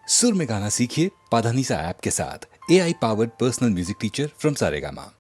सुर में गाना सीखिए पाधानीसा ऐप के साथ। AI powered personal music teacher from Saregama.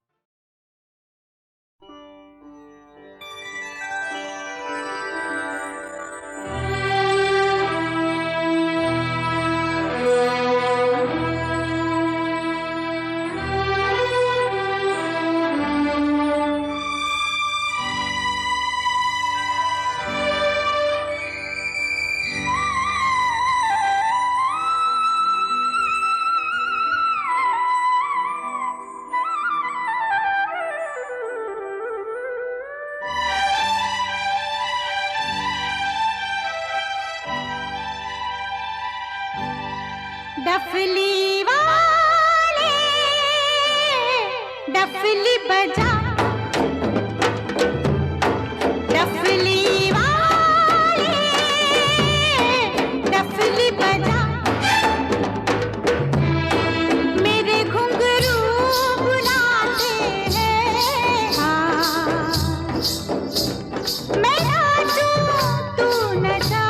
डफली वाले डफली बजा, डफली वाले डफली बजा, मेरे घुंघरू बुलाते हैं। हाँ मैं नाचूं तू नचा,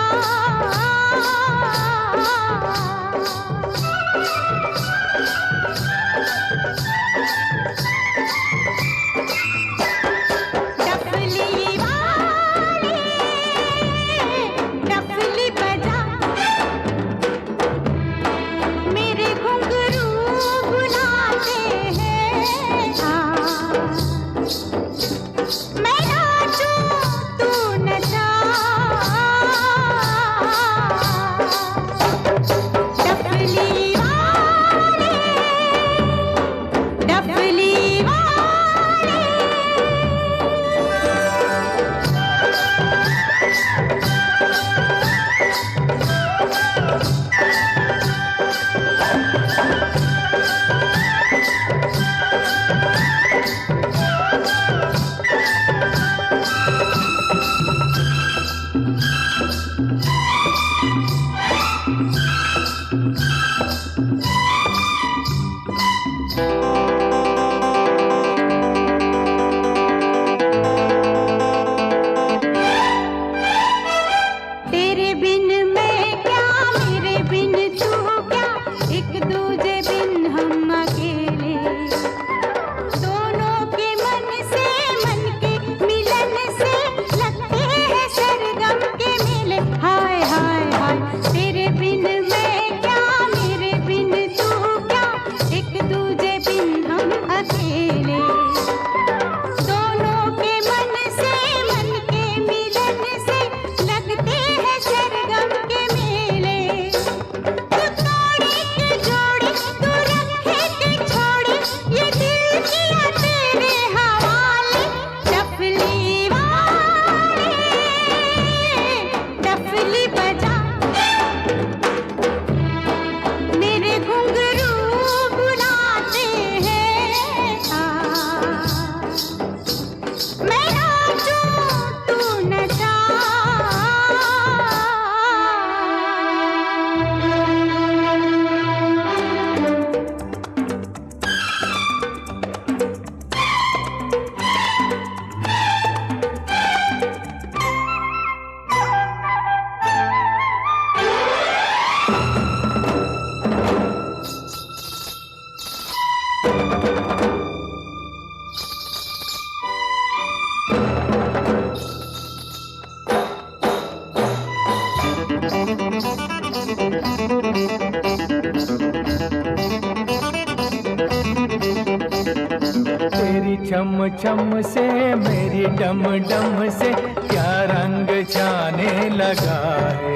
तेरी छम छम से मेरी डम डम से क्या रंग जाने लगा है।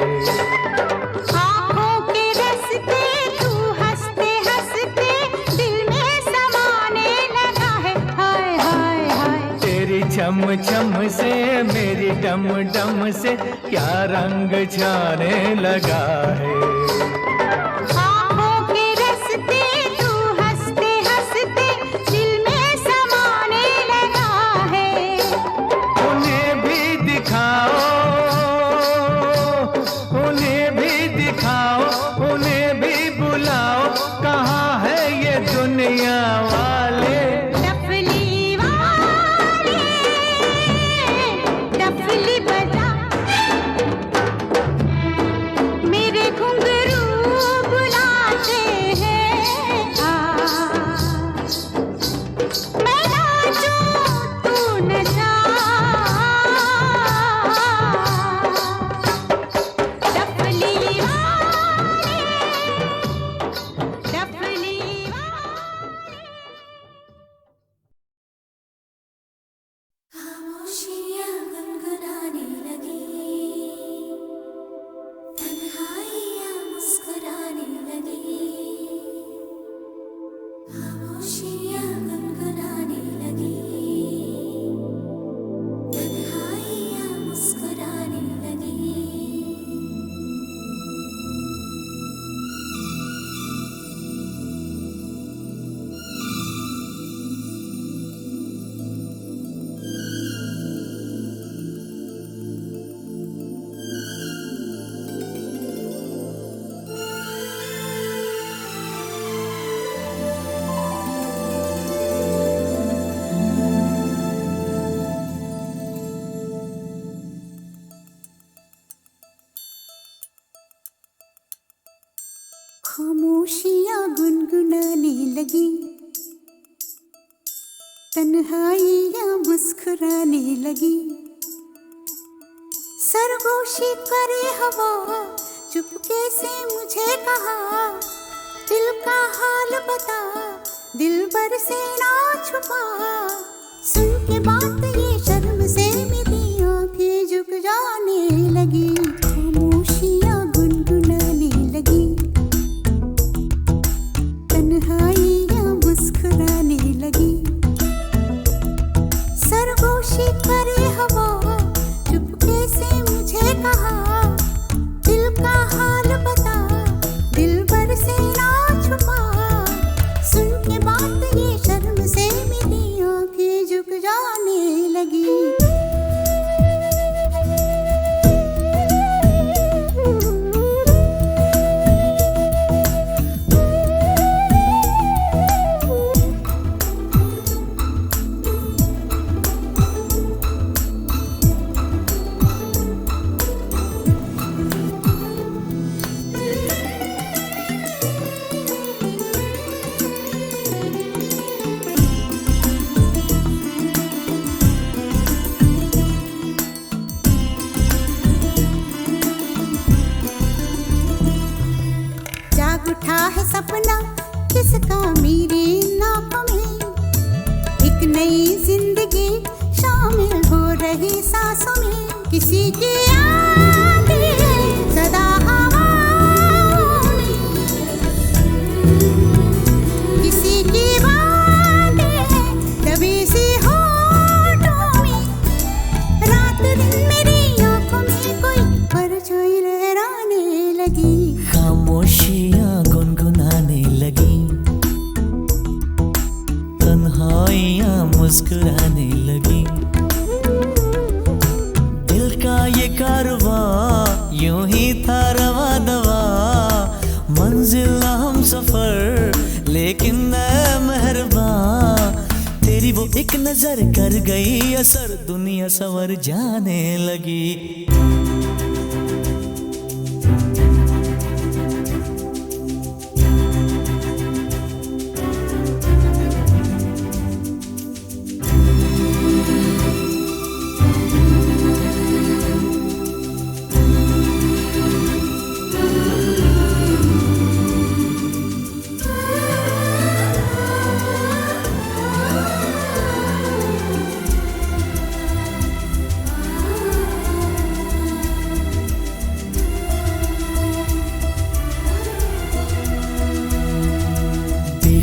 आँखों के रस्ते तू हंसते हंसते दिल में समाने लगा है। हाय हाय हाय तेरी छम छम से मेरी डम डम से क्या रंग जाने लगा है। घुंघरू खामोशियाँ गुनगुनाने लगी, तन्हाइयाँ मुस्कुराने लगी। सरगोशी करे हवा, चुपके से मुझे कहा, दिल का हाल बता, दिल भर से ना छुपा। सुन के बात ये शर्म से मेरी आंखें झुक जाने लगी, खामोशियाँ गुनगुनाने लगी, तन्हाइयाँ मुस्कुराने लगी। सरगोशी करे हवा, चुपके से मुझे कहा, दिल का हाल बता, दिल भर से ना छुपा। सुन के बात ये शर्म से मेरी आंखें झुक जाने लगी। उठा है सपना किसका मेरे नाकों में, एक नई जिंदगी शामिल हो रही सांसों में। किसी की आंखें सदा हवाओं में, किसी की बातें दबी सी होठों में। रात दिन मेरी आंखों में कोई परछाई लहराने लगी, खामोशियाँ गुनगुनाने लगी, तन्हाइयाँ मुस्कुराने लगी। दिल का ये कारवां यूं ही था रवा दवा, मंजिल हम सफर लेकिन ऐ मेहरबान, तेरी वो एक नजर कर गई असर, दुनिया संवर जाने लगी।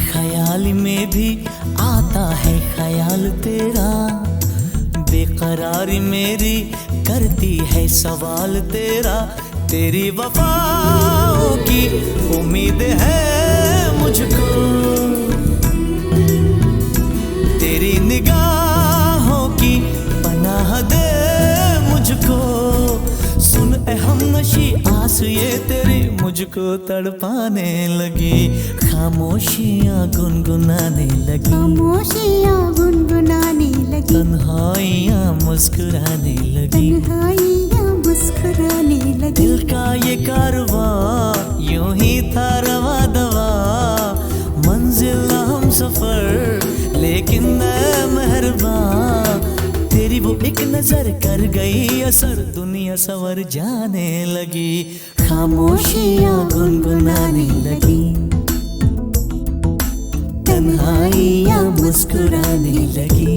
ख्याल में भी आता है ख्याल तेरा, बेकरारी मेरी करती है सवाल तेरा। तेरी वफाओं की उम्मीद है मुझको, तेरी निगाहों की पनाह दे मुझको। सुन ए हमनशी आस ये तेरी मुझको तड़पाने लगी, खामोशियाँ गुनगुनाने लगी, खामोशियाँ गुनगुनाने लगी, तन्हाइयाँ मुस्कुराने लगी, तन्हाइयाँ मुस्कुराने लगी। दिल का ये कारवां यूं ही था रवा दवा, मंजिल हम सफर लेकिन ऐ मेहरबान, तेरी वो एक नजर कर गई असर, दुनिया संवर जाने लगी। खामोशियाँ गुनगुनाने लगी, तन्हाइयाँ मुस्कुराने लगी।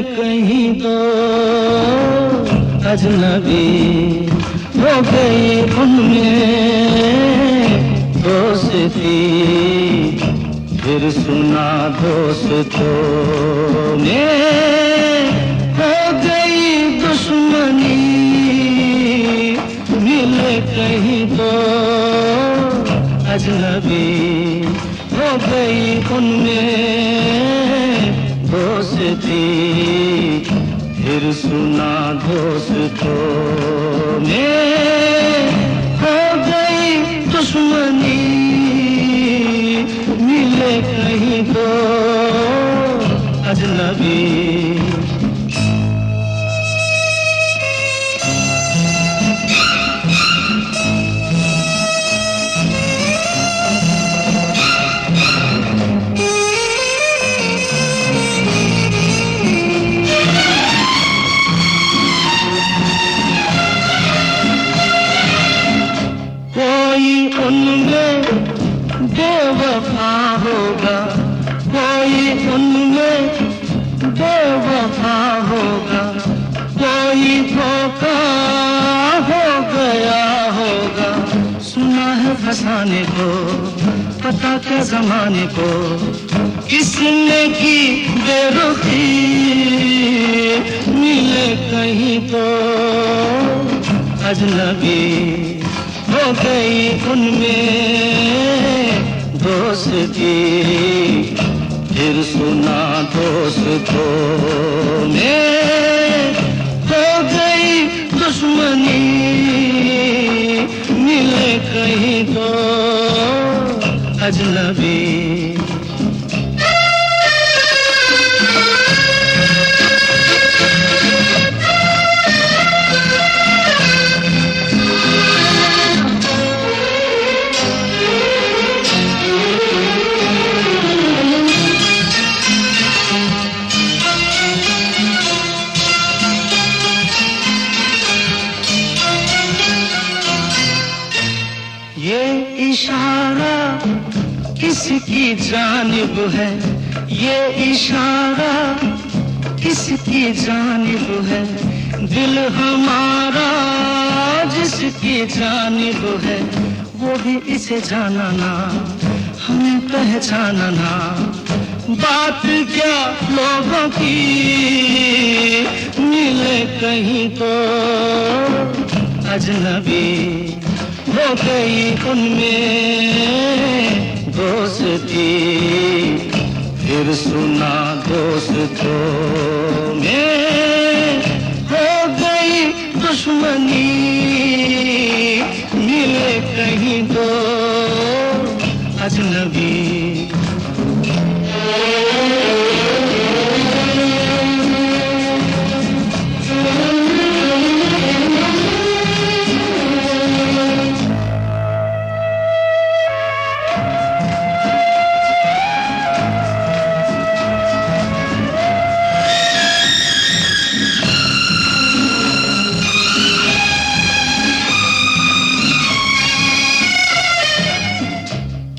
कहीं दो अजनबी हो गई उनमें दोस्ती, फिर सुना दोस्तों ने फिर सुना दोस्तों में हो गई दुश्मनी, मिले कहीं तो अजनबी। उनमें बेवफा होगा, कोई उनमें बेवफा होगा, कोई धोखा हो गया होगा। सुना है फसाने को, पता क्या जमाने को, किसने की बेरुखी, मिले कहीं तो अजनबी। हो गई उनमें दोस्ती, फिर सुना दोस्तों में हो गई दुश्मनी, मिले कहीं तो अजनबी। इशारा किसकी जानिब है, ये इशारा किसकी जानिब है, दिल हमारा जिसकी जानिब है, वो भी इसे जाना ना, हमें पहचाना ना। बात क्या लोगों की, मिले कहीं तो अजनबी। हो गई उनमें दोस्ती, फिर सुना दोस्तों में हो गई दुश्मनी, मिले कहीं तो अजनबी।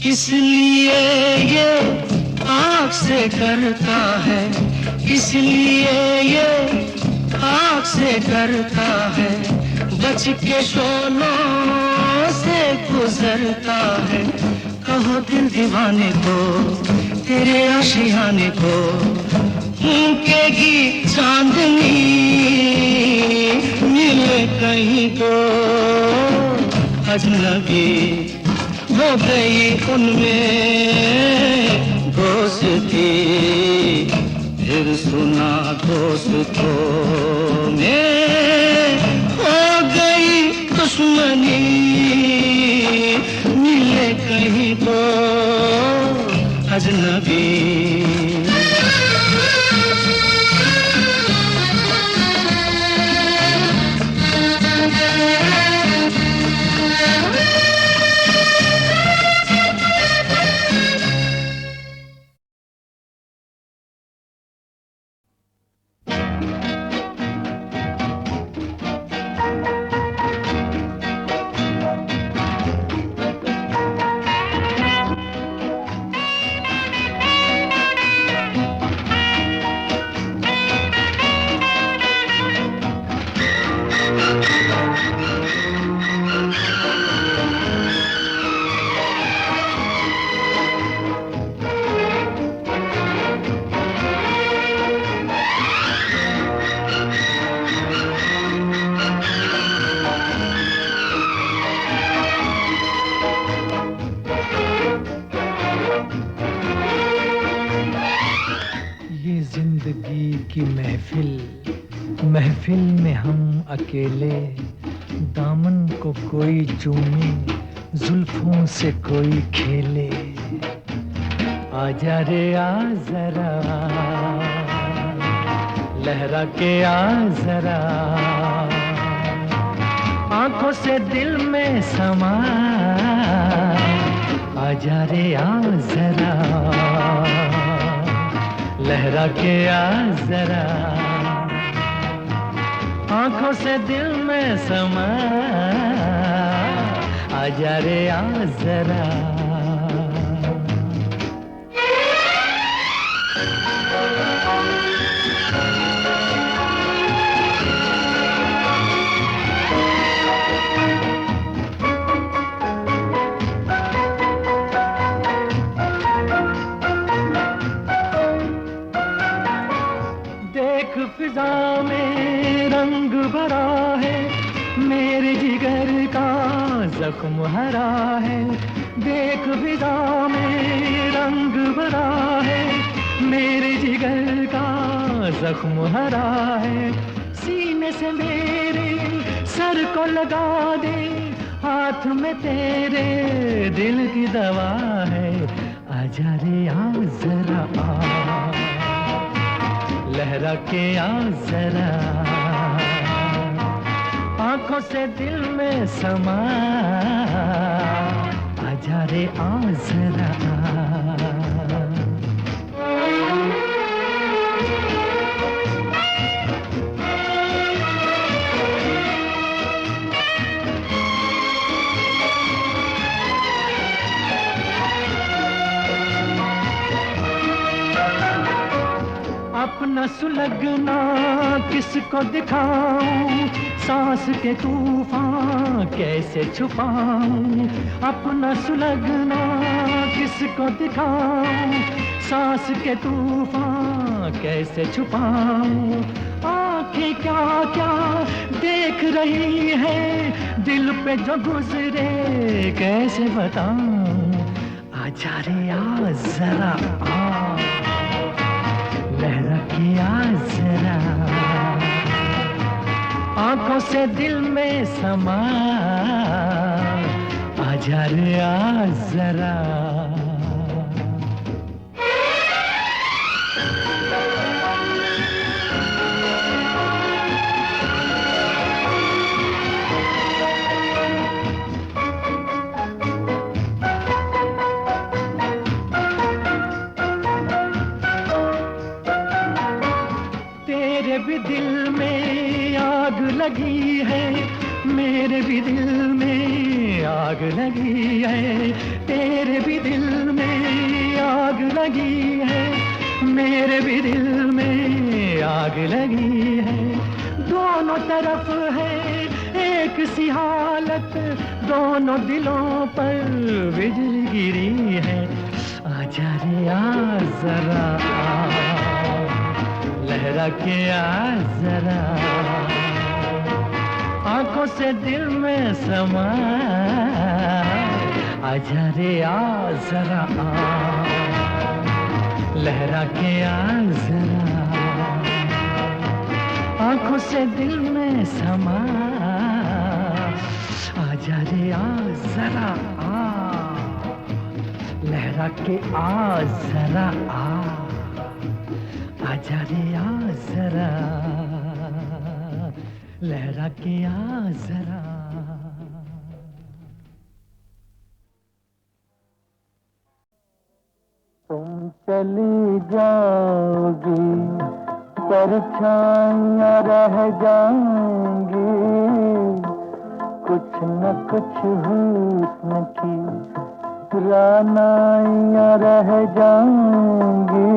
इसलिए ये आँख से करता है, इसलिए ये आँख से करता है, बच के शोलों से गुजरता है। कहो दिल दीवाने को, तेरे आशियाने को, फूंकेगी चांदनी, मिले कहीं तो अजनबी। हो गई उनमें दोस्ती, फिर सुना दोस्तों में हो गई दुश्मनी, मिले कहीं तो अजनबी। की महफिल में हम अकेले, दामन को कोई चूमे, जुल्फों से कोई खेले। आजा रे आ जरा, लहरा के आ जरा, आंखों से दिल में समा। आजा रे आ जरा, लहरा के आ जरा, आंखों से दिल में समा। आजा रे आ जरा। फिजा में रंग भरा है, मेरे जिगर का जख्म हरा है। देख फिजा में रंग भरा है, मेरे जिगर का जख्म हरा है। सीने से मेरे सर को लगा दे, हाथ में तेरे दिल की दवा है। आजा रे आ जरा आ, लहरा के आ जरा, आंखों से दिल में समा। आजा रे आ जरा। अपना सुलगना किसको दिखाऊं, सांस के तूफान कैसे छुपाऊं। अपना सुलगना किसको दिखाऊं, सांस के तूफान कैसे छुपाऊं। आंखें क्या क्या देख रही है, दिल पे जो गुजरे कैसे बताऊं। आजा रे आ जरा आ, लहरा के आ जरा, आंखों से दिल में समा। आजा रे आ जरा। तेरे भी दिल में आग लगी है, मेरे भी दिल में आग लगी है। तेरे भी दिल में आग लगी है, मेरे भी दिल में आग लगी है। दोनों तरफ है एक सी हालत, दोनों दिलों पर बिजली गिरी है। आजा रे आ जरा, लहरा के आ जरा, आंखों से दिल में समा। आजा रे आ जरा आ, लहरा के आ जरा, आंखों से दिल में समा। आजा रे आ जरा आ, लहरा के आ जरा आ। आजा रे आ जरा, लहरा के आ जरा। तुम चली जाओगी, परछाइयाँ रह जाएंगी, कुछ न कुछ हुस्न की रानाइयाँ रह जाएंगी,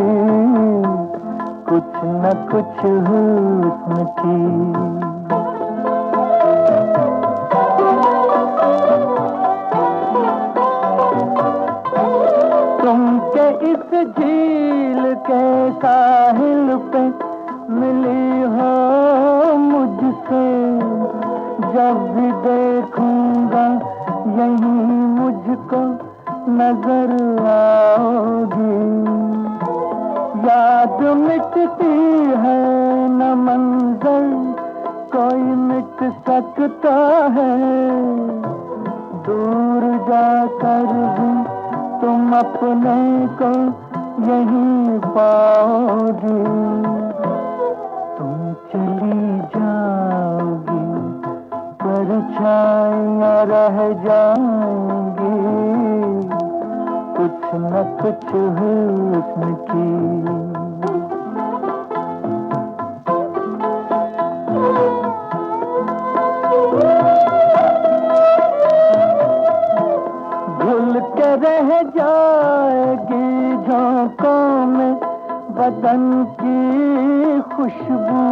कुछ न कुछ हुस्न की। तुमके इस झील के साहिल पे मिली हो मुझसे, जब भी देखूंगा यहीं मुझको नजर आओगी। याद मिटती है न मंजर कोई मिट सकता है, दूर जाकर भी तुम अपने को यहीं पाओगी। तुम चली जाओगी परछाइयाँ रह जाएंगी, कुछ न कुछ हुस्न की। भूल के रह जाएगी झोंकों में बदन की खुशबू,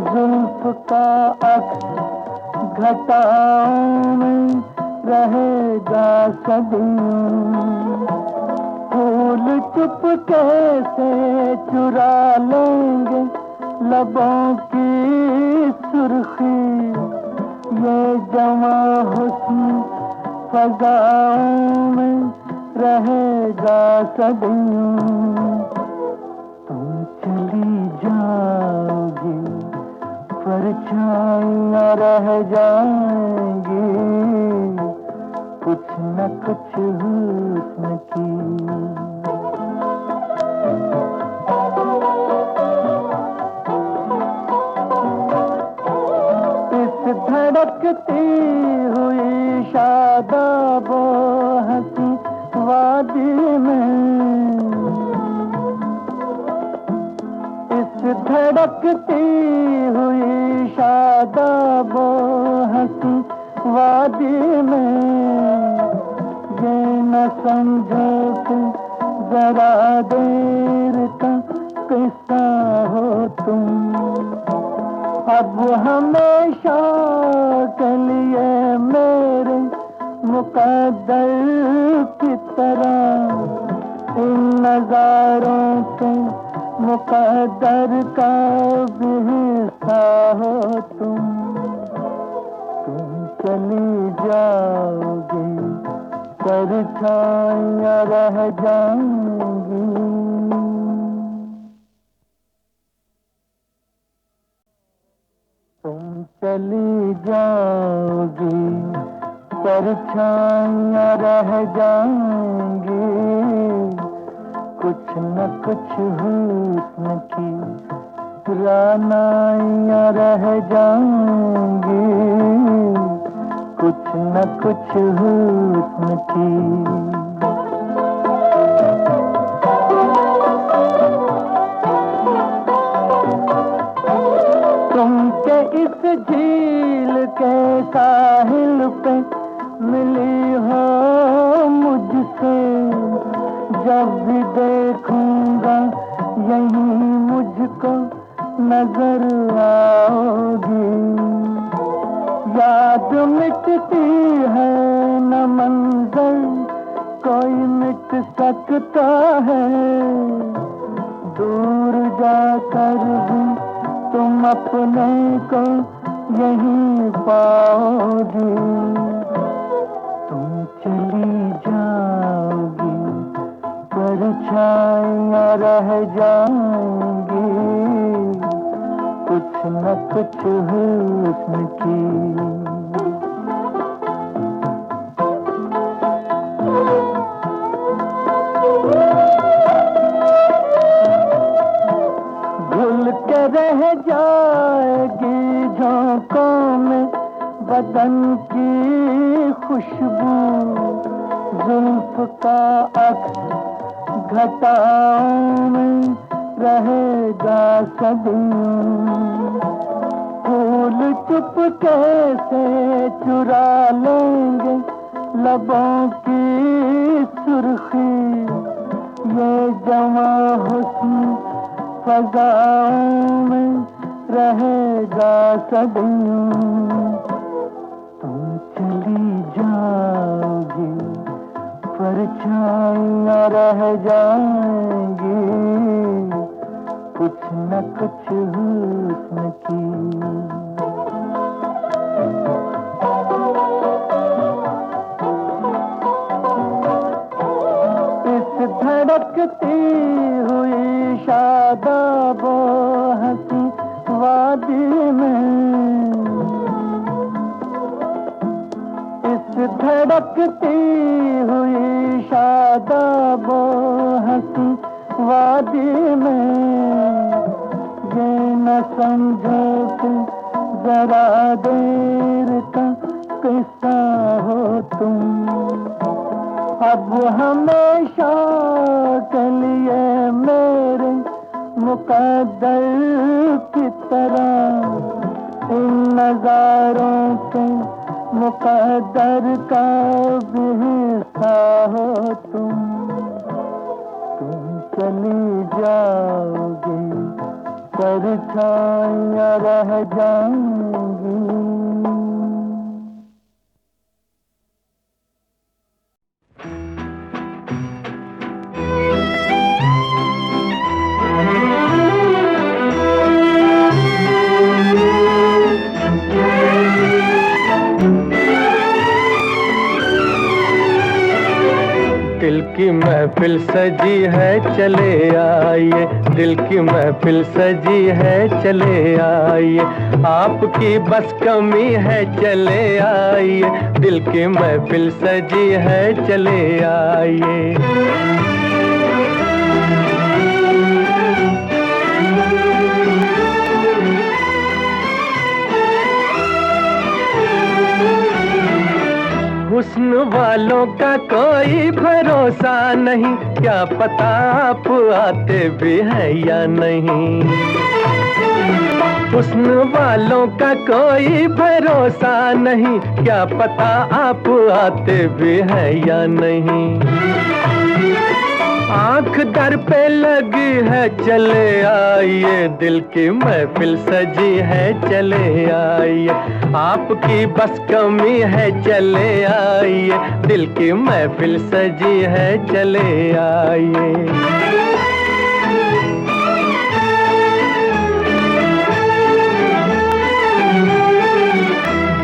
जुल्फ का अक्स घटाओं में रहेगा सदियों। फूल चुपके से चुरा लेंगे लबों की सुर्खी, ये जवां हुस्न फज़ाओं में रहेगा सदियों। तुम चली जाओगी परछाइयाँ रह जाएंगी, कुछ न कुछ हुस्न की। इस धड़कती हुई शादाबो हंसी वादी में, इस धड़कती हुई शादाबो हंसी वादी में, ये न समझो कि जरा देर का किस्सा हो तुम, अब हमेशा के लिए मेरे मुकद्दर की तरह इन नजारों के मुकद्दर का भी हिस्सा हो तुम। तुम चली जाओगी परछाइयाँ रह जाएंगी। तुम चली जाओगी परछाइयाँ रह जाएंगी, कुछ न कुछ हुस्न की रानाइयाँ रह जाएंगी, कुछ न कुछ हुस्न की। तुमके इस झील के साहिल पे मिली हो मुझसे, जब भी देखूंगा यहीं मुझको नजर आओगी। याद मिटती है न मंजर कोई मिट सकता है, दूर जाकर भी तुम अपने को यहीं पाओगी। तुम चली जाओगी परछाइयाँ रह जाएंगी, कुछ न कुछ हुस्न की। भूल के रह जाएगी झोंकों में बदन की खुशबू, जुल्फ का अक्स घटाओं में रहेगा सदियों। फूल चुपके से चुरा लेंगे लबों की सुर्खी, ये जवां हुस्न फज़ाओं में रहेगा सदियों। तुम चली जाओगी परछाइयाँ रह जाएंगी, कुछ न कुछ हुस्न की। इस धड़कती हुई समझो कि जरा देर का किस्सा हो तुम, अब हमेशा के लिए मेरे मुकद्दर की तरह इन नजारों के मुकद्दर का भी हिस्सा हो तुम चली जाओगी, परछाइयाँ रह जाएंगी। दिल की महफिल सजी है चले आइए, दिल की महफिल सजी है चले आइए, आपकी बस कमी है चले आइए, दिल की महफिल सजी है चले आइए। हुस्न वालों का कोई भरोसा नहीं, क्या पता आप आते भी हैं या नहीं। हुस्न वालों का कोई भरोसा नहीं, क्या पता आप आते भी हैं या नहीं। आंख दर पे लगी है चले आइए, दिल की महफिल सजी है चले आइए, आपकी बस कमी है चले आइए, दिल की महफिल सजी है चले आइए।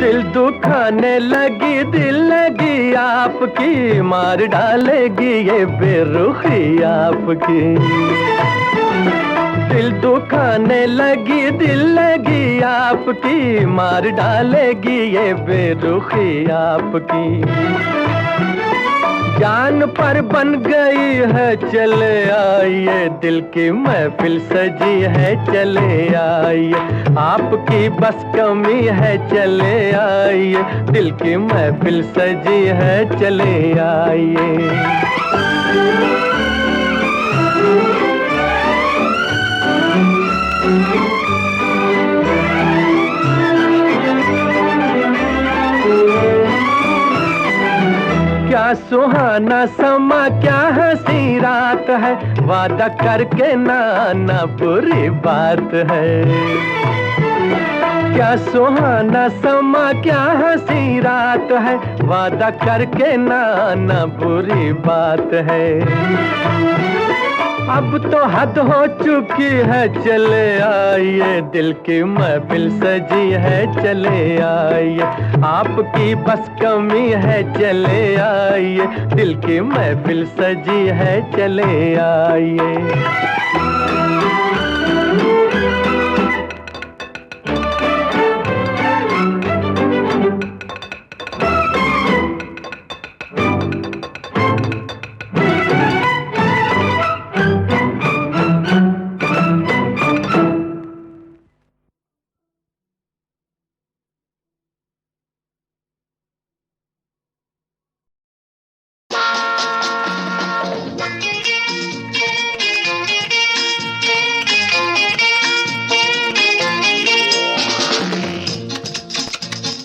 दिल दुखाने लगी, दिल लगी आपकी, मार डालेगी ये बेरुखी आपकी। दिल दुखाने लगी, दिल लगी आपकी, मार डालेगी ये बेरुखी आपकी। जान पर बन गई है चले आइए, दिल की महफिल सजी है चले आइए, आपकी बस कमी है चले आइए, दिल की महफिल सजी है चले आइए। क्या सुहाना समा, क्या हंसी रात है, वादा करके ना आना बुरी बात है। क्या सुहाना समा, क्या हंसी रात है, वादा करके ना आना बुरी बात है। अब तो हद हो चुकी है चले आइए, दिल की महफिल सजी है चले आइए, आपकी बस कमी है चले आइए, दिल की महफिल सजी है चले आइए।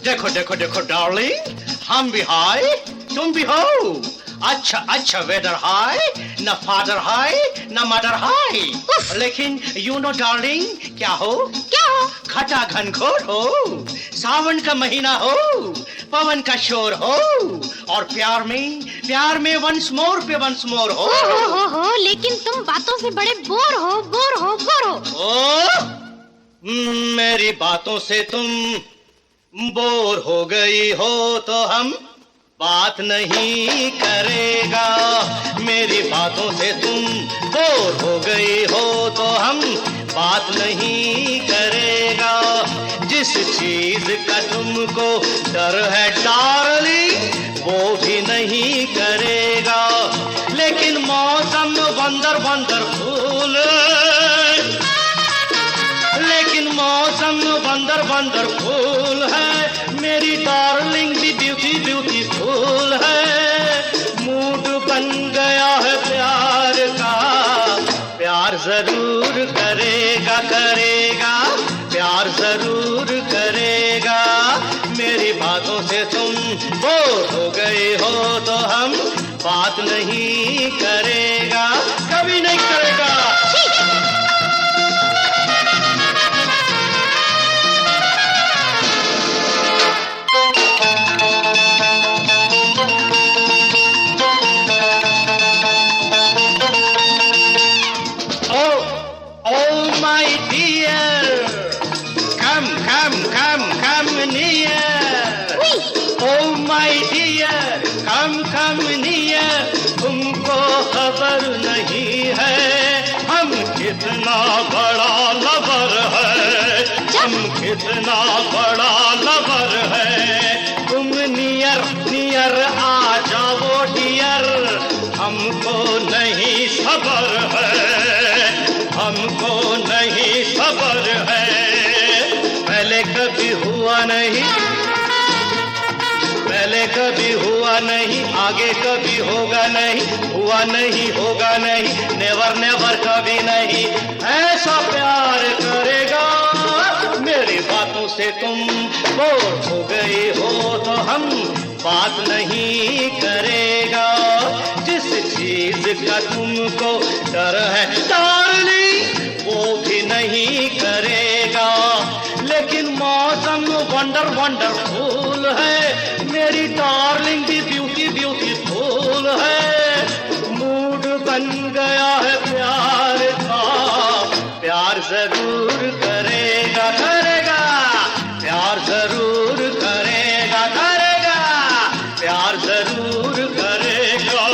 देखो देखो देखो डार्लिंग, हम भी हाय तुम भी हो। अच्छा अच्छा वेदर हाय, न फादर हाय न मदर हाय, लेकिन यू नो डार्लिंग क्या हो, क्या हो, खटा घनघोर हो, सावन का महीना हो, पवन का शोर हो, और प्यार में वंस मोर पे वंस मोर हो। लेकिन तुम बातों से बड़े बोर हो। ओ मेरी बातों से तुम बोर हो गई हो तो हम बात नहीं करेगा, मेरी बातों से तुम बोर हो गई हो तो हम बात नहीं करेगा। जिस चीज का तुमको डर है डार्लिंग वो भी नहीं करेगा, लेकिन मौसम वंडरफुल, लेकिन मौसम वंडर वंडरफुल है, मेरी डार्लिंग भी ब्यूटी ब्यूटीफुल है। मूड बन गया है प्यार का, प्यार जरूर करेगा करेगा, प्यार जरूर करेगा। मेरी बातों से तुम बोर हो गए हो तो हम बात नहीं करेगा, कभी नहीं करेगा। Oh my dear, come near. Oh my dear, come near. तुमको खबर नहीं है हम कितना बड़ा लवर है, हम कितना बड़ा लवर है। तुम नियर नियर आ जाओ डियर, हमको नहीं सबर है, हमको नहीं सबर है। पहले कभी हुआ नहीं, पहले कभी हुआ नहीं, आगे कभी होगा नहीं, हुआ नहीं होगा नहीं, नेवर नेवर कभी नहीं ऐसा प्यार करेगा। मेरी बातों से तुम बोर हो गए हो तो हम बात नहीं करेगा। जिस चीज का तुमको डर है डार्लिंग वो भी नहीं करेगा। लेकिन मौसम वंडर वंडरफुल है, मेरी डार्लिंग भी ब्यूटी ब्यूटीफुल है। मूड बन गया है प्यार का, प्यार जरूर करेगा करेगा, प्यार जरूर करेगा करेगा, प्यार जरूर करेगा।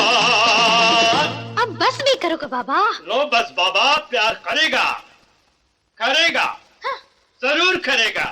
अब बस भी करोगे बाबा? लो बस बाबा, प्यार करेगा करेगा, जरूर करेगा।